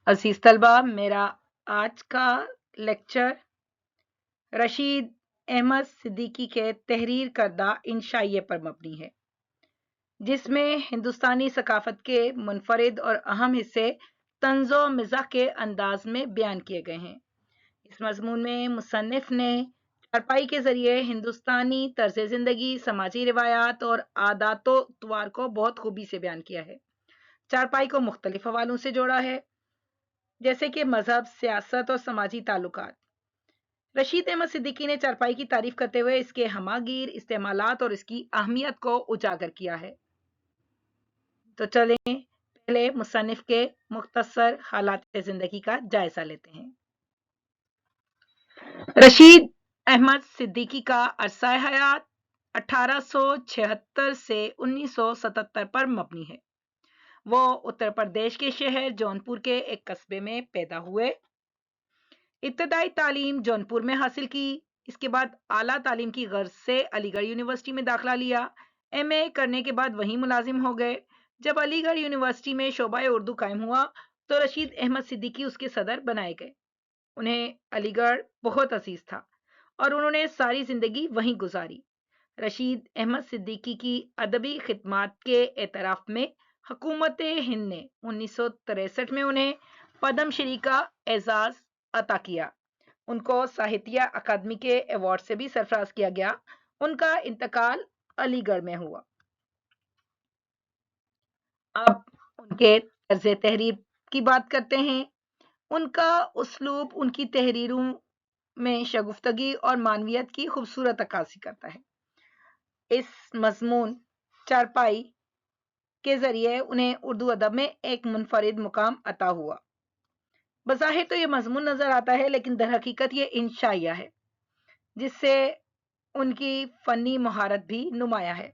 عزیز طلبہ، میرا آج کا لیکچر رشید احمد صدیقی کے تحریر کردہ انشائیے پر مبنی ہے، جس میں ہندوستانی ثقافت کے منفرد اور اہم حصے طنز و مزاح کے انداز میں بیان کیے گئے ہیں۔ اس مضمون میں مصنف نے چارپائی کے ذریعے ہندوستانی طرز زندگی، سماجی روایات اور عادات و اطوار کو بہت خوبی سے بیان کیا ہے۔ چارپائی کو مختلف حوالوں سے جوڑا ہے، جیسے کہ مذہب، سیاست اور سماجی تعلقات۔ رشید احمد صدیقی نے چارپائی کی تعریف کرتے ہوئے اس کے ہماگیر استعمالات اور اس کی اہمیت کو اجاگر کیا ہے۔ تو چلیں پہلے مصنف کے مختصر حالات زندگی کا جائزہ لیتے ہیں۔ رشید احمد صدیقی کا عرصہ حیات 1876 سے 1977 پر مبنی ہے۔ وہ اتر پردیش کے شہر جونپور کے ایک قصبے میں پیدا ہوئے۔ ابتدائی تعلیم جونپور میں حاصل کی، اس کے بعد اعلیٰ تعلیم کی غرض سے علی گڑھ یونیورسٹی میں داخلہ لیا۔ ایم اے کرنے کے بعد وہیں ملازم ہو گئے۔ جب علی گڑھ یونیورسٹی میں شعبہ اردو قائم ہوا تو رشید احمد صدیقی اس کے صدر بنائے گئے۔ انہیں علی گڑھ بہت عزیز تھا اور انہوں نے ساری زندگی وہیں گزاری۔ رشید احمد صدیقی کی ادبی خدمات کے اعتراف میں حکومت ہند نے 1963 میں انہیں پدم شری کا اعزاز عطا کیا۔ ان کو ساہتیہ اکادمی کے ایوارڈ سے بھی سرفراز کیا گیا۔ ان کا انتقال علی گڑھ میں ہوا۔ اب ان کے طرز تحریر کی بات کرتے ہیں۔ ان کا اسلوب ان کی تحریروں میں شگفتگی اور معنویت کی خوبصورت عکاسی کرتا ہے۔ اس مضمون چارپائی کے ذریعے انہیں اردو ادب میں ایک منفرد مقام عطا ہوا۔ بظاہر تو یہ مضمون نظر آتا ہے، لیکن در حقیقت یہ انشائیہ ہے، جس سے ان کی فنی مہارت بھی نمایاں ہے۔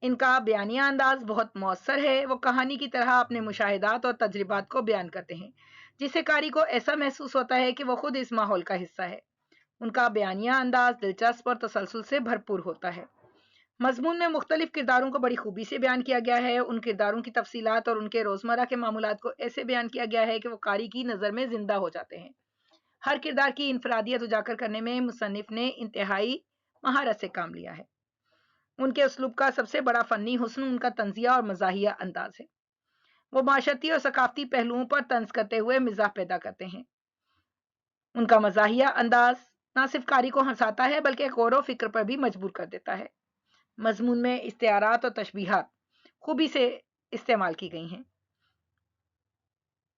ان کا بیانیہ انداز بہت مؤثر ہے۔ وہ کہانی کی طرح اپنے مشاہدات اور تجربات کو بیان کرتے ہیں، جس سے قاری کو ایسا محسوس ہوتا ہے کہ وہ خود اس ماحول کا حصہ ہے۔ ان کا بیانیہ انداز دلچسپ اور تسلسل سے بھرپور ہوتا ہے۔ مضمون میں مختلف کرداروں کو بڑی خوبی سے بیان کیا گیا ہے۔ ان کرداروں کی تفصیلات اور ان کے روزمرہ کے معمولات کو ایسے بیان کیا گیا ہے کہ وہ قاری کی نظر میں زندہ ہو جاتے ہیں۔ ہر کردار کی انفرادیت اجاگر کرنے میں مصنف نے انتہائی مہارت سے کام لیا ہے۔ ان کے اسلوب کا سب سے بڑا فنی حسن ان کا طنزیہ اور مزاحیہ انداز ہے۔ وہ معاشرتی اور ثقافتی پہلوؤں پر طنز کرتے ہوئے مزاح پیدا کرتے ہیں۔ ان کا مزاحیہ انداز نہ صرف قاری کو ہنساتا ہے بلکہ غور و فکر پر بھی مجبور کر دیتا ہے۔ مضمون میں استعارات اور تشبیہات خوبی سے استعمال کی گئی ہیں۔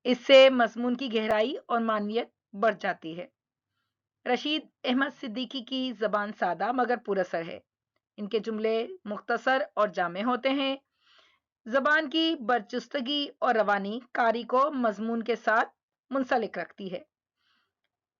اس سے مضمون کی گہرائی اور معنویت بڑھ جاتی ہے۔ رشید احمد صدیقی کی زبان سادہ مگر پر اثر ہے۔ ان کے جملے مختصر اور جامع ہوتے ہیں۔ زبان کی برجستگی اور روانی قاری کو مضمون کے ساتھ منسلک رکھتی ہے۔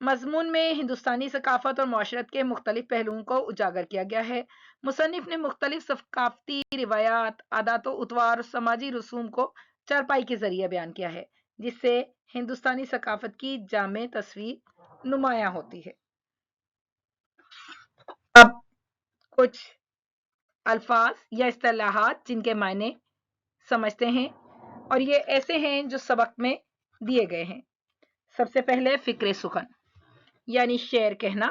مضمون میں ہندوستانی ثقافت اور معاشرت کے مختلف پہلوؤں کو اجاگر کیا گیا ہے۔ مصنف نے مختلف ثقافتی روایات، عادات و اطوار اور سماجی رسوم کو چارپائی کے ذریعے بیان کیا ہے، جس سے ہندوستانی ثقافت کی جامع تصویر نمایاں ہوتی ہے۔ اب کچھ الفاظ یا اصطلاحات جن کے معنی سمجھتے ہیں، اور یہ ایسے ہیں جو سبق میں دیے گئے ہیں۔ سب سے پہلے فکر سخن، یعنی شعر کہنا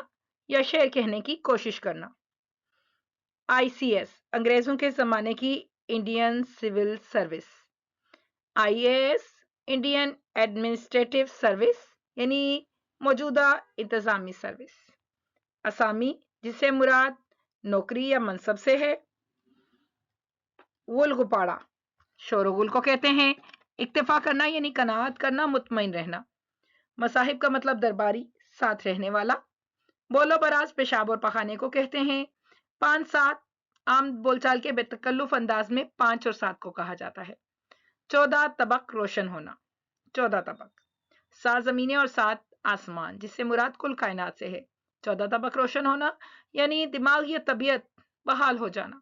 یا شعر کہنے کی کوشش کرنا۔ آئی سی ایس، انگریزوں کے زمانے کی Indian civil service. I A S, Indian administrative service, یعنی موجودہ انتظامی سروس۔ اسامی، جس سے مراد نوکری یا منصب سے ہے۔ غل غپاڑا، شور و غل کو کہتے ہیں۔ اکتفا کرنا یعنی قناعت کرنا، مطمئن رہنا۔ مصاحب کا مطلب درباری، ساتھ رہنے والا۔ بولو براز، پیشاب اور پخانے کو کہتے ہیں۔ 5 7، عام بول چال کے بے تکلف انداز میں 5 اور 7 کو کہا جاتا ہے۔ 14 طبق، روشن ہونا۔ 14 طبق۔ 7 زمینیں اور 7 آسمان، جس سے مراد کل کائنات سے ہے۔ 14 طبق روشن ہونا یعنی دماغ یا طبیعت بحال ہو جانا۔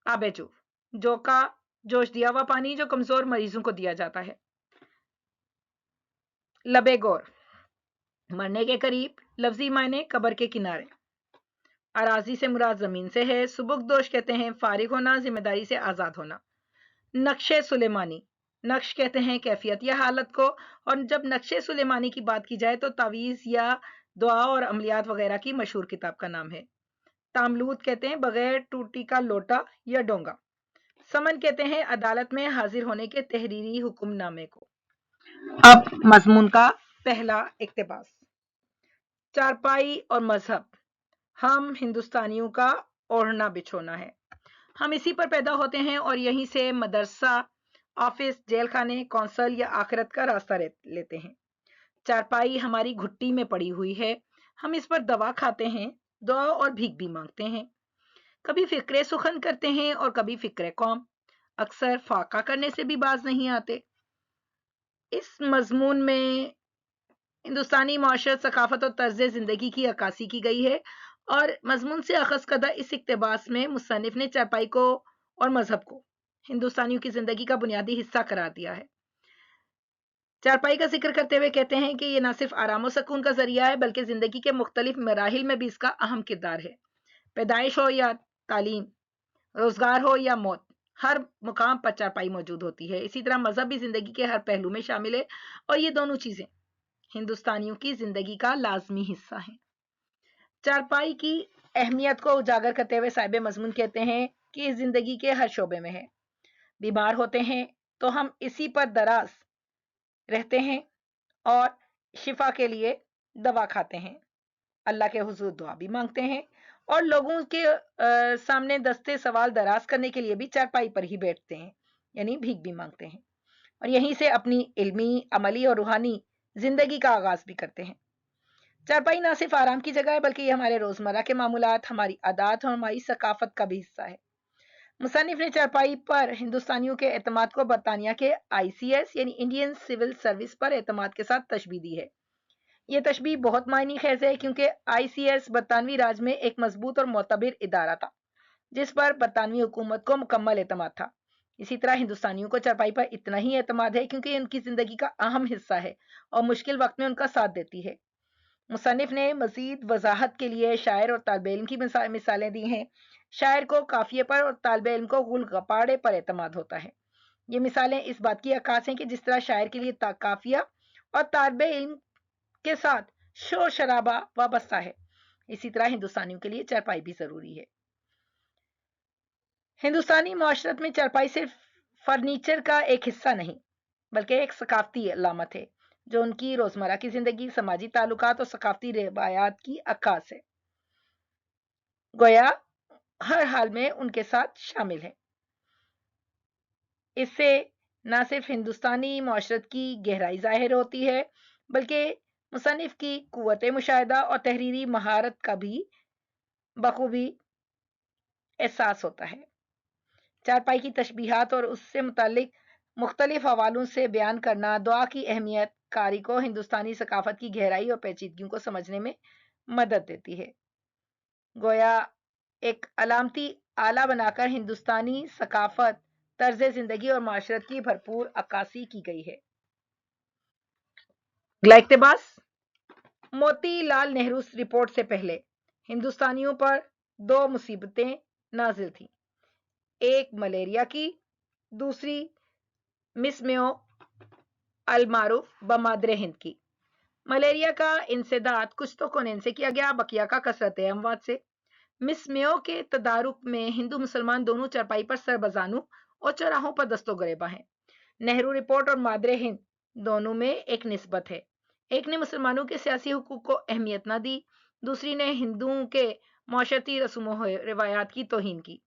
آب جو، جو کا جوش دیا ہوا پانی جو کمزور مریضوں کو دیا جاتا ہے۔ لبے گور، مرنے کے قریب، لفظی معنی قبر کے کنارے۔ اراضی سے مراد زمین سے ہے۔ سبکدوش کہتے ہیں فارغ ہونا، ذمہ داری سے آزاد ہونا۔ نقش سلیمانی، نقش کہتے ہیں کیفیت یا حالت کو، اور جب نقش سلیمانی کی بات کی جائے تو تعویذ یا دعا اور عملیات وغیرہ کی مشہور کتاب کا نام ہے۔ تاملود کہتے ہیں بغیر ٹوٹی کا لوٹا یا ڈونگا۔ سمن کہتے ہیں عدالت میں حاضر ہونے کے تحریری حکم نامے کو۔ اب مضمون کا پہلا اقتباس۔ چارپائی اور مذہب ہم ہندوستانیوں کا اوڑھنا بچھونا ہے۔ ہم اسی پر پیدا ہوتے ہیں اور یہیں سے مدرسہ، آفس، جیل خانے، کونسل یا آخرت کا راستہ لیتے ہیں۔ چارپائی ہماری گھٹی میں پڑی ہوئی ہے، ہم اس پر دوا کھاتے ہیں، دعا اور بھیک بھی مانگتے ہیں۔ کبھی فکر سخن کرتے ہیں اور کبھی فکر قوم، اکثر فاقہ کرنے سے بھی باز نہیں آتے۔ اس مضمون میں ہندوستانی معاشرت، ثقافت اور طرز زندگی کی عکاسی کی گئی ہے، اور مضمون سے اخذ کردہ اس اقتباس میں مصنف نے چارپائی کو اور مذہب کو ہندوستانیوں کی زندگی کا بنیادی حصہ قرار دیا ہے۔ چارپائی کا ذکر کرتے ہوئے کہتے ہیں کہ یہ نہ صرف آرام و سکون کا ذریعہ ہے بلکہ زندگی کے مختلف مراحل میں بھی اس کا اہم کردار ہے۔ پیدائش ہو یا تعلیم، روزگار ہو یا موت، ہر مقام پر چارپائی موجود ہوتی ہے۔ اسی طرح مذہب بھی زندگی کے ہر پہلو میں شامل ہے، اور یہ دونوں چیزیں ہندوستانیوں کی زندگی کا لازمی حصہ ہیں۔ چارپائی کی اہمیت کو اجاگر کرتے ہوئے صاحب مضمون کہتے ہیں کہ زندگی کے ہر شعبے میں ہے۔ بیمار ہوتے ہیں تو ہم اسی پر دراز رہتے ہیں اور شفا کے لیے دوا کھاتے ہیں، اللہ کے حضور دعا بھی مانگتے ہیں، اور لوگوں کے سامنے دستے سوال دراز کرنے کے لیے بھی چارپائی پر ہی بیٹھتے ہیں، یعنی بھیک بھی مانگتے ہیں، اور یہیں سے اپنی علمی، عملی اور روحانی زندگی کا آغاز بھی کرتے ہیں۔ چارپائی نہ صرف آرام کی جگہ ہے بلکہ یہ ہمارے روزمرہ کے معمولات، ہماری عادات اور ہماری ثقافت کا بھی حصہ ہے۔ مصنف نے چارپائی پر ہندوستانیوں کے اعتماد کو برطانیہ کے ICS یعنی انڈین سول سروس پر اعتماد کے ساتھ تشبیہ دی ہے۔ یہ تشبیہ بہت معنی خیز ہے کیونکہ ICS برطانوی راج میں ایک مضبوط اور معتبر ادارہ تھا جس پر برطانوی حکومت کو مکمل اعتماد تھا۔ اسی طرح ہندوستانیوں کو چارپائی پر اتنا ہی اعتماد ہے کیونکہ یہ ان کی زندگی کا اہم حصہ ہے اور مشکل وقت میں ان کا ساتھ دیتی ہے۔ مصنف نے مزید وضاحت کے لیے شاعر اور طالب علم کی مثالیں دی ہیں۔ شاعر کو قافیے پر اور طالب علم کو غل غپاڑے پر اعتماد ہوتا ہے۔ یہ مثالیں اس بات کی عکاس ہیں کہ جس طرح شاعر کے لیے قافیہ اور طالب علم کے ساتھ شور شرابہ وابستہ ہے، اسی طرح ہندوستانیوں کے لیے چارپائی بھی ضروری ہے۔ ہندوستانی معاشرت میں چارپائی صرف فرنیچر کا ایک حصہ نہیں بلکہ ایک ثقافتی علامت ہے جو ان کی روزمرہ کی زندگی، سماجی تعلقات اور ثقافتی روایات کی عکاس ہے، گویا ہر حال میں ان کے ساتھ شامل ہے۔ اس سے نہ صرف ہندوستانی معاشرت کی گہرائی ظاہر ہوتی ہے بلکہ مصنف کی قوت مشاہدہ اور تحریری مہارت کا بھی بخوبی احساس ہوتا ہے۔ چارپائی کی تشبیہات اور اس سے متعلق مختلف حوالوں سے بیان کرنا دعا کی اہمیت قاری کو ہندوستانی ثقافت کی گہرائی اور پیچیدگیوں کو سمجھنے میں مدد دیتی ہے۔ گویا ایک علامتی آلہ بنا کر ہندوستانی ثقافت، طرز زندگی اور معاشرت کی بھرپور عکاسی کی گئی ہے۔ اگلا اقتباس۔ موتی لال نہرو رپورٹ سے پہلے ہندوستانیوں پر 2 مصیبتیں نازل تھیں، ایک ملیریا کی، دوسری مس میو المعروف بمادر ہند کی۔ ملیریا کا انسداد کچھ تو کونین سے کیا گیا، بقیہ کا کثرت اموات سے۔ مس میو کے تدارک میں ہندو مسلمان دونوں چارپائی پر سر بزانو اور چوراہوں پر دست و گریباں ہیں۔ نہرو رپورٹ اور مادر ہند دونوں میں ایک نسبت ہے، ایک نے مسلمانوں کے سیاسی حقوق کو اہمیت نہ دی، دوسری نے ہندوؤں کے معاشرتی رسوم و روایات کی توہین کی۔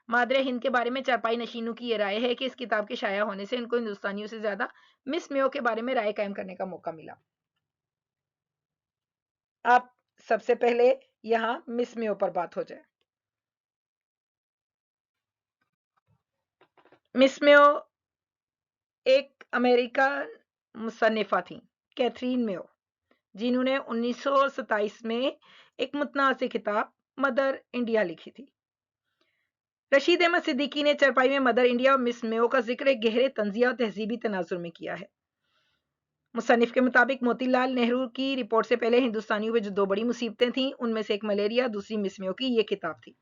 مادر ہند کے بارے میں چارپائی نشینوں کی یہ رائے ہے کہ اس کتاب کے شائع ہونے سے ان کو ہندوستانیوں سے زیادہ مس میو کے بارے میں رائے قائم کرنے کا موقع ملا۔ اب سب سے پہلے یہاں مس میو پر بات ہو جائے۔ مس میو ایک امریکن مصنفہ تھیں، کیتھرین میو، جنہوں نے 1927 میں ایک متنازع کتاب مدر انڈیا لکھی تھی۔ رشید احمد صدیقی نے چارپائی میں مدر انڈیا اور مس میو کا ذکر ایک گہرے طنزیہ اور تہذیبی تناظر میں کیا ہے۔ مصنف کے مطابق موتی لال نہرو کی رپورٹ سے پہلے ہندوستانیوں میں جو 2 بڑی مصیبتیں تھیں ان میں سے ایک ملیریا، دوسری مس میو کی یہ کتاب تھی۔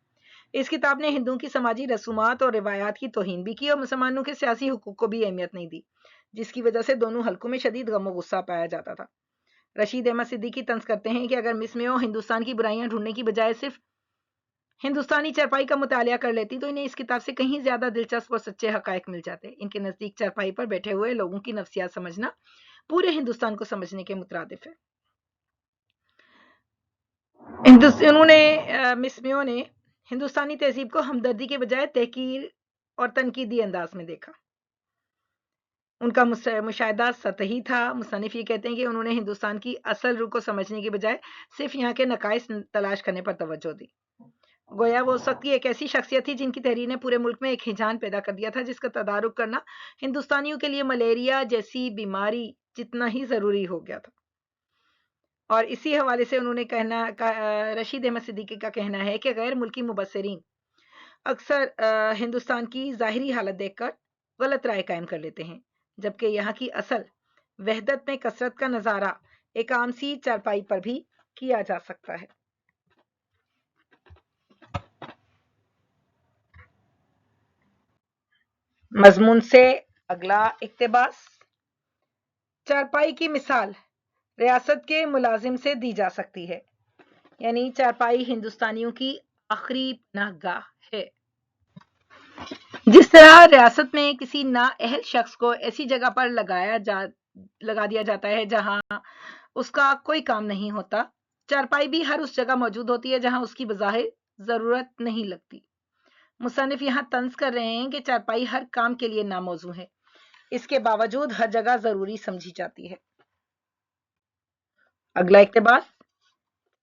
اس کتاب نے ہندوؤں کی سماجی رسومات اور روایات کی توہین بھی کی اور مسلمانوں کے سیاسی حقوق کو بھی اہمیت نہیں دی۔ جس کی وجہ سے دونوں حلقوں میں شدید غم و غصہ پایا جاتا تھا۔ رشید احمد صدیقی طنز کرتے ہیں کہ اگر مس میو ہندوستان کی برائیاں ڈھونڈنے کی بجائے صرف ہندوستانی چارپائی کا مطالعہ کر لیتی تو انہیں اس کتاب سے کہیں زیادہ دلچسپ اور سچے حقائق مل جاتے۔ ان کے نزدیک چارپائی پر بیٹھے ہوئے لوگوں کی نفسیات سمجھنا پورے ہندوستان کو سمجھنے کے مترادف ہے۔ مس میو نے ہندوستانی تہذیب کو ہمدردی کے بجائے تحقیر اور تنقیدی انداز میں دیکھا۔ ان کا مشاہدہ سطحی تھا۔ مصنف یہ کہتے ہیں کہ انہوں نے ہندوستان کی اصل روح کو سمجھنے کے بجائے صرف یہاں کے نقائص تلاش کرنے پر توجہ دی۔ گویا وہ اس وقت کی ایک ایسی شخصیت تھی جن کی تحریر نے پورے ملک میں ایک ہجان پیدا کر دیا تھا، جس کا تدارک کرنا ہندوستانیوں کے لیے ملیریا جیسی بیماری جتنا ہی ضروری ہو گیا تھا۔ اور اسی حوالے سے انہوں نے رشید احمد صدیقی کا کہنا ہے کہ غیر ملکی مبصرین اکثر ہندوستان کی ظاہری حالت دیکھ کر غلط رائے قائم کر لیتے ہیں، جبکہ یہاں کی اصل وحدت میں کثرت کا نظارہ ایک عام سی چارپائی پر بھی کیا جا سکتا ہے۔ مضمون سے اگلا اقتباس: چارپائی کی مثال ریاست کے ملازم سے دی جا سکتی ہے، یعنی چارپائی ہندوستانیوں کی آخری پناہ گاہ ہے۔ جس طرح ریاست میں کسی نااہل شخص کو ایسی جگہ پر لگا دیا جاتا ہے جہاں اس کا کوئی کام نہیں ہوتا، چارپائی بھی ہر اس جگہ موجود ہوتی ہے جہاں اس کی بظاہر ضرورت نہیں لگتی۔ مصنف یہاں طنز کر رہے ہیں کہ چارپائی ہر کام کے لیے ناموزوں ہے، اس کے باوجود ہر جگہ ضروری سمجھی جاتی ہے۔ اگلا اقتباس: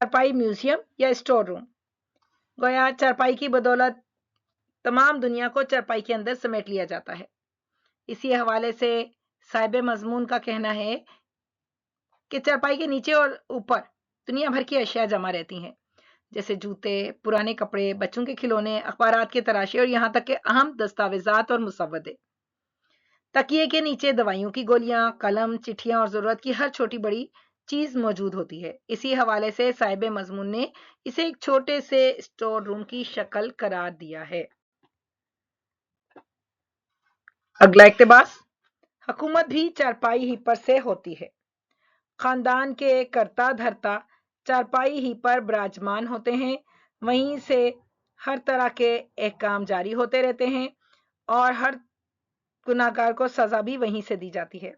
چارپائی میوزیم یا اسٹور روم۔ گویا چارپائی کی بدولت تمام دنیا کو چارپائی کے اندر سمیٹ لیا جاتا ہے۔ اسی حوالے سے صاحب مضمون کا کہنا ہے کہ چارپائی کے نیچے اور اوپر دنیا بھر کی اشیاء جمع رہتی ہیں، جیسے جوتے، پرانے کپڑے، بچوں کے کھلونے، اخبارات کے تراشے اور یہاں تک کہ اہم دستاویزات اور مسودے۔ تکیے کے نیچے دوائیوں کی گولیاں، قلم، چٹھیاں اور ضرورت کی ہر چھوٹی بڑی چیز موجود ہوتی ہے۔ اسی حوالے سے صاحب مضمون نے اسے ایک چھوٹے سے اسٹور روم کی شکل قرار دیا ہے۔ اگلا اقتباس: حکومت بھی چارپائی ہی پر سے ہوتی ہے۔ خاندان کے کرتا دھرتا چارپائی ہی پر براجمان ہوتے ہیں، وہیں سے ہر طرح کے احکام جاری ہوتے رہتے ہیں اور ہر گناہگار کو سزا بھی وہیں سے دی جاتی ہے۔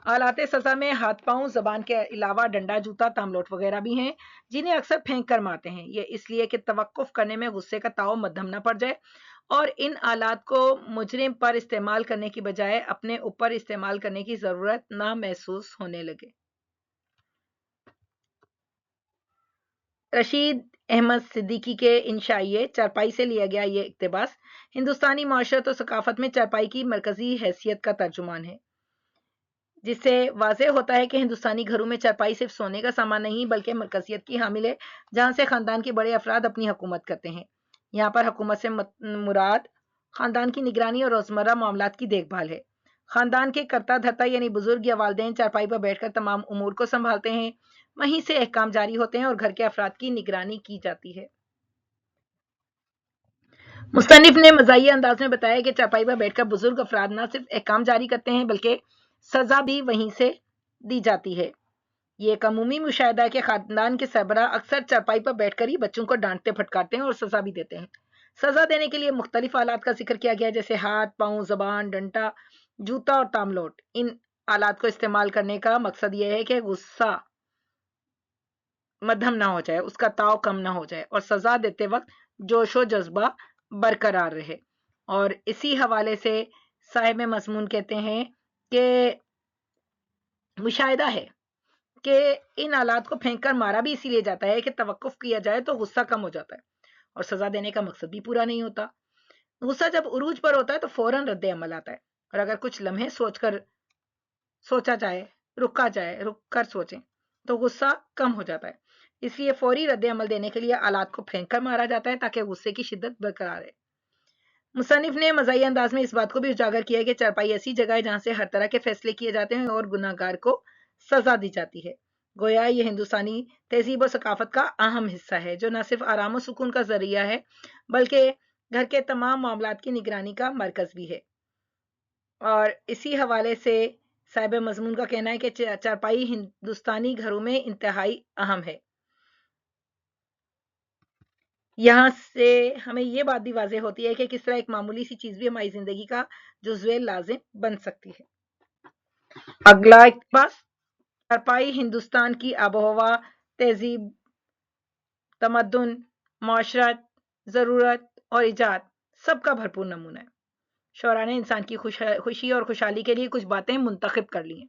آلات سزا میں ہاتھ پاؤں، زبان کے علاوہ ڈنڈا، جوتا، تاملوٹ وغیرہ بھی ہیں، جنہیں اکثر پھینک کر مارتے ہیں۔ یہ اس لیے کہ توقف کرنے میں غصے کا تاؤ مدھم نہ پڑ جائے اور ان آلات کو مجرم پر استعمال کرنے کی بجائے اپنے اوپر استعمال کرنے کی ضرورت نہ محسوس ہونے لگے۔ رشید احمد صدیقی کے انشائیے چارپائی سے لیا گیا یہ اقتباس ہندوستانی معاشرت و ثقافت میں چارپائی کی مرکزی حیثیت کا ترجمان ہے، جس سے واضح ہوتا ہے کہ ہندوستانی گھروں میں چارپائی صرف سونے کا سامان نہیں بلکہ مرکزیت کی حامل ہے، جہاں سے خاندان کے بڑے افراد اپنی حکومت کرتے ہیں۔ یہاں پر حکومت سے مراد خاندان کی نگرانی اور روزمرہ معاملات کی دیکھ بھال ہے۔ خاندان کے کرتا دھرتا یعنی بزرگ یا والدین چارپائی پر بیٹھ کر تمام امور کو سنبھالتے ہیں، وہیں سے احکام جاری ہوتے ہیں اور گھر کے افراد کی نگرانی کی جاتی ہے۔ مصنف نے مزاحیہ انداز میں بتایا کہ چارپائی پر بیٹھ کر بزرگ افراد نہ صرف احکام جاری کرتے ہیں بلکہ سزا بھی وہیں سے دی جاتی ہے۔ یہ ایک عمومی مشاہدہ ہے کہ خاندان کے سربراہ اکثر چارپائی پر بیٹھ کر ہی بچوں کو ڈانٹتے پھٹکارتے ہیں اور سزا بھی دیتے ہیں۔ سزا دینے کے لیے مختلف آلات کا ذکر کیا گیا، جیسے ہاتھ، پاؤں، زبان، ڈنڈا، جوتا اور تاملوٹ۔ ان آلات کو استعمال کرنے کا مقصد یہ ہے کہ غصہ مدھم نہ ہو جائے، اس کا تاؤ کم نہ ہو جائے اور سزا دیتے وقت جوش و جذبہ برقرار رہے۔ اور اسی حوالے سے صاحب مضمون کہتے ہیں کہ مشاہدہ ہے کہ ان آلات کو پھینک کر مارا بھی اسی لیے جاتا ہے کہ توقف کیا جائے تو غصہ کم ہو جاتا ہے اور سزا دینے کا مقصد بھی پورا نہیں ہوتا۔ غصہ جب عروج پر ہوتا ہے تو فوراً رد عمل آتا ہے، اور اگر کچھ لمحے سوچا جائے، رک کر سوچیں تو غصہ کم ہو جاتا ہے۔ اس لیے فوری رد عمل دینے کے لیے آلات کو پھینک کر مارا جاتا ہے تاکہ غصے کی شدت برقرار رہے۔ مصنف نے مزاحیہ انداز میں اس بات کو بھی اجاگر کیا ہے کہ چارپائی ایسی جگہ ہے جہاں سے ہر طرح کے فیصلے کیے جاتے ہیں اور گناہگار کو سزا دی جاتی ہے۔ گویا یہ ہندوستانی تہذیب و ثقافت کا اہم حصہ ہے، جو نہ صرف آرام و سکون کا ذریعہ ہے بلکہ گھر کے تمام معاملات کی نگرانی کا مرکز بھی ہے۔ اور اسی حوالے سے صاحب مضمون کا کہنا ہے کہ چارپائی ہندوستانی گھروں میں انتہائی اہم ہے۔ یہاں سے ہمیں یہ بات بھی واضح ہوتی ہے کہ کس طرح ایک معمولی سی چیز بھی ہماری زندگی کا جزو لازم بن سکتی ہے۔ اگلا اقتباس، چارپائی ہندوستان کی آب و ہوا، تہذیب، تمدن، معاشرت، ضرورت اور ایجاد سب کا بھرپور نمونہ ہے۔ شعراء نے انسان کی خوشی اور خوشحالی کے لیے کچھ باتیں منتخب کر لی ہیں،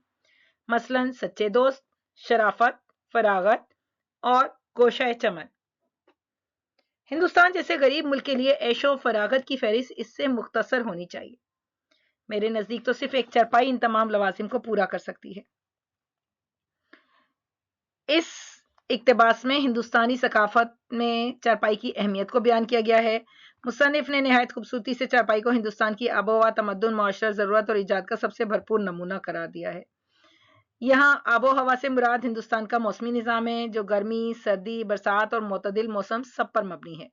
مثلاً سچے دوست، شرافت، فراغت اور گوشہ چمن۔ ہندوستان جیسے غریب ملک کے لیے عیش و فراغت کی فہرست اس سے مختصر ہونی چاہیے۔ میرے نزدیک تو صرف ایک چارپائی ان تمام لوازم کو پورا کر سکتی ہے۔ اس اقتباس میں ہندوستانی ثقافت میں چارپائی کی اہمیت کو بیان کیا گیا ہے۔ مصنف نے نہایت خوبصورتی سے چارپائی کو ہندوستان کی آب و ہوا، تمدن، معاشرت، ضرورت اور ایجاد کا سب سے بھرپور نمونہ قرار دیا ہے۔ یہاں آب و ہوا سے مراد ہندوستان کا موسمی نظام ہے، جو گرمی، سردی، برسات اور معتدل موسم سب پر مبنی ہے۔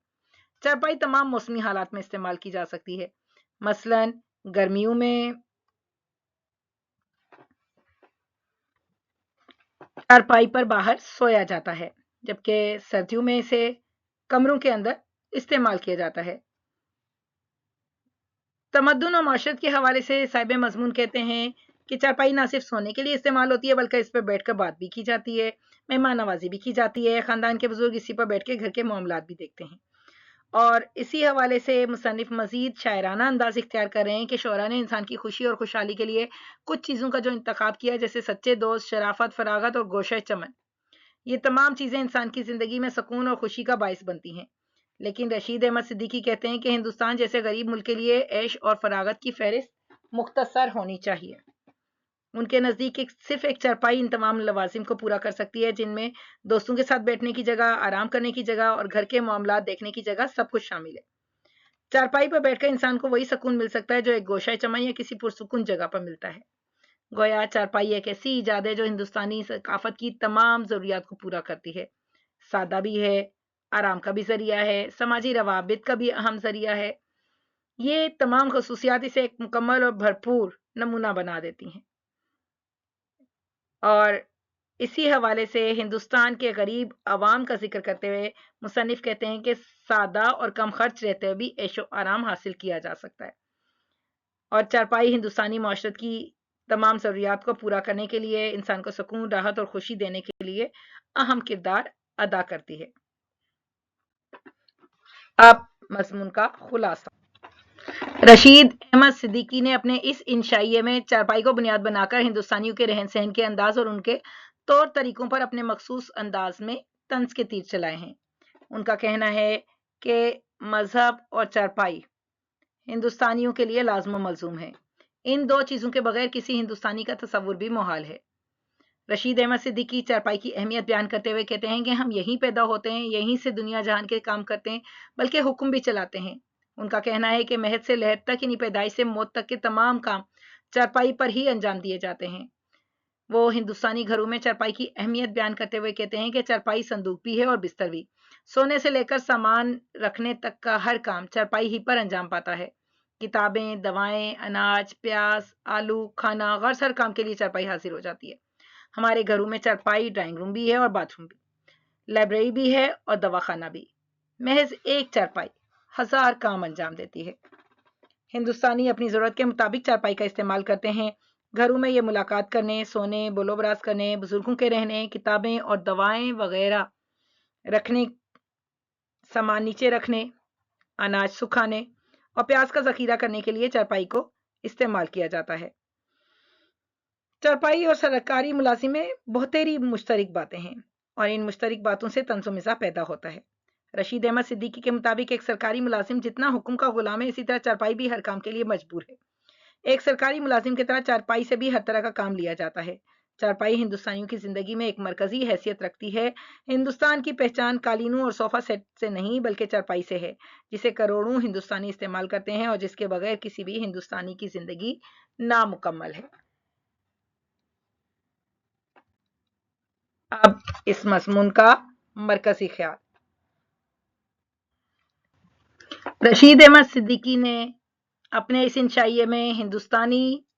چارپائی تمام موسمی حالات میں استعمال کی جا سکتی ہے، مثلاً گرمیوں میں چارپائی پر باہر سویا جاتا ہے، جبکہ سردیوں میں اسے کمروں کے اندر استعمال کیا جاتا ہے۔ تمدن اور معاشرت کے حوالے سے صاحب مضمون کہتے ہیں کہ چارپائی نہ صرف سونے کے لیے استعمال ہوتی ہے بلکہ اس پر بیٹھ کر بات بھی کی جاتی ہے، مہمان نوازی بھی کی جاتی ہے، خاندان کے بزرگ اسی پر بیٹھ کے گھر کے معاملات بھی دیکھتے ہیں۔ اور اسی حوالے سے مصنف مزید شاعرانہ انداز اختیار کر رہے ہیں کہ شعراء نے انسان کی خوشی اور خوشحالی کے لیے کچھ چیزوں کا جو انتخاب کیا، جیسے سچے دوست، شرافت، فراغت اور گوشہ چمن۔ یہ تمام چیزیں انسان کی زندگی میں سکون اور خوشی کا باعث بنتی ہیں، لیکن رشید احمد صدیقی کہتے ہیں کہ ہندوستان جیسے غریب ملک کے لیے عیش اور فراغت کی فہرست مختصر ہونی چاہیے۔ ان کے نزدیک صرف ایک چارپائی ان تمام لوازم کو پورا کر سکتی ہے، جن میں دوستوں کے ساتھ بیٹھنے کی جگہ، آرام کرنے کی جگہ اور گھر کے معاملات دیکھنے کی جگہ سب کچھ شامل ہے۔ چارپائی پر بیٹھ کر انسان کو وہی سکون مل سکتا ہے جو ایک گوشہ چمن یا کسی پرسکون جگہ پر ملتا ہے۔ گویا چارپائی ایک ایسی ایجاد ہے جو ہندوستانی ثقافت کی تمام ضروریات کو پورا کرتی ہے۔ سادہ بھی ہے، آرام کا بھی ذریعہ ہے، سماجی روابط کا بھی اہم ذریعہ ہے۔ یہ تمام خصوصیات اسے ایک مکمل اور بھرپور نمونہ بنا دیتی ہیں۔ اور اسی حوالے سے ہندوستان کے غریب عوام کا ذکر کرتے ہوئے مصنف کہتے ہیں کہ سادہ اور کم خرچ رہتے ہوئے بھی عیش و آرام حاصل کیا جا سکتا ہے، اور چارپائی ہندوستانی معاشرت کی تمام ضروریات کو پورا کرنے کے لیے، انسان کو سکون، راحت اور خوشی دینے کے لیے اہم کردار ادا کرتی ہے۔ اب مضمون کا خلاصہ۔ رشید احمد صدیقی نے اپنے اس انشائیے میں چارپائی کو بنیاد بنا کر ہندوستانیوں کے رہن سہن کے انداز اور ان کے طور طریقوں پر اپنے مخصوص انداز میں طنز کے تیر چلائے ہیں۔ ان کا کہنا ہے کہ مذہب اور چارپائی ہندوستانیوں کے لیے لازم و ملزوم ہے۔ ان دو چیزوں کے بغیر کسی ہندوستانی کا تصور بھی محال ہے۔ رشید احمد صدیقی چارپائی کی اہمیت بیان کرتے ہوئے کہتے ہیں کہ ہم یہیں پیدا ہوتے ہیں، یہیں سے دنیا جہان کے کام کرتے ہیں، بلکہ حکم بھی چلاتے ہیں۔ ان کا کہنا ہے کہ مہد سے لہد تک، یعنی پیدائش سے موت تک کے تمام کام چارپائی پر ہی انجام دیے جاتے ہیں۔ وہ ہندوستانی گھروں میں چارپائی کی اہمیت بیان کرتے ہوئے کہتے ہیں کہ چارپائی صندوق بھی ہے اور بستر بھی۔ سونے سے لے کر سامان رکھنے تک کا ہر کام چارپائی ہی پر انجام پاتا ہے۔ کتابیں، دوائیں، اناج، پیاز، آلو، کھانا، غرض ہر کام کے لیے چارپائی حاضر ہو جاتی ہے۔ ہمارے گھروں میں چارپائی ڈرائنگ روم بھی ہے اور باتھ روم بھی، لائبریری بھی ہے اور دواخانہ بھی۔ محض ایک چارپائی 1000 کام انجام دیتی ہے۔ ہندوستانی اپنی ضرورت کے مطابق چارپائی کا استعمال کرتے ہیں۔ گھروں میں یہ ملاقات کرنے، سونے، بولو براز کرنے، بزرگوں کے رہنے، کتابیں اور دوائیں وغیرہ رکھنے، سامان نیچے رکھنے، اناج سکھانے اور پیاز کا ذخیرہ کرنے کے لیے چارپائی کو استعمال کیا جاتا ہے۔ چارپائی اور سرکاری ملازم میں بہتری مشترک باتیں ہیں، اور ان مشترک باتوں سے طنز و مزاح پیدا ہوتا ہے۔ رشید احمد صدیقی کے مطابق ایک سرکاری ملازم جتنا حکم کا غلام ہے، اسی طرح چارپائی بھی ہر کام کے لیے مجبور ہے۔ ایک سرکاری ملازم کی طرح چارپائی سے بھی ہر طرح کا کام لیا جاتا ہے۔ چارپائی ہندوستانیوں کی زندگی میں ایک مرکزی حیثیت رکھتی ہے۔ ہندوستان کی پہچان قالینوں اور صوفہ سیٹ سے نہیں بلکہ چارپائی سے ہے، جسے کروڑوں ہندوستانی استعمال کرتے ہیں اور جس کے بغیر کسی بھی ہندوستانی کی زندگی نامکمل ہے۔ اب اس مضمون کا مرکزی خیال۔ رشید احمد صدیقی نے اپنے اس انشائیے میں ہندوستانی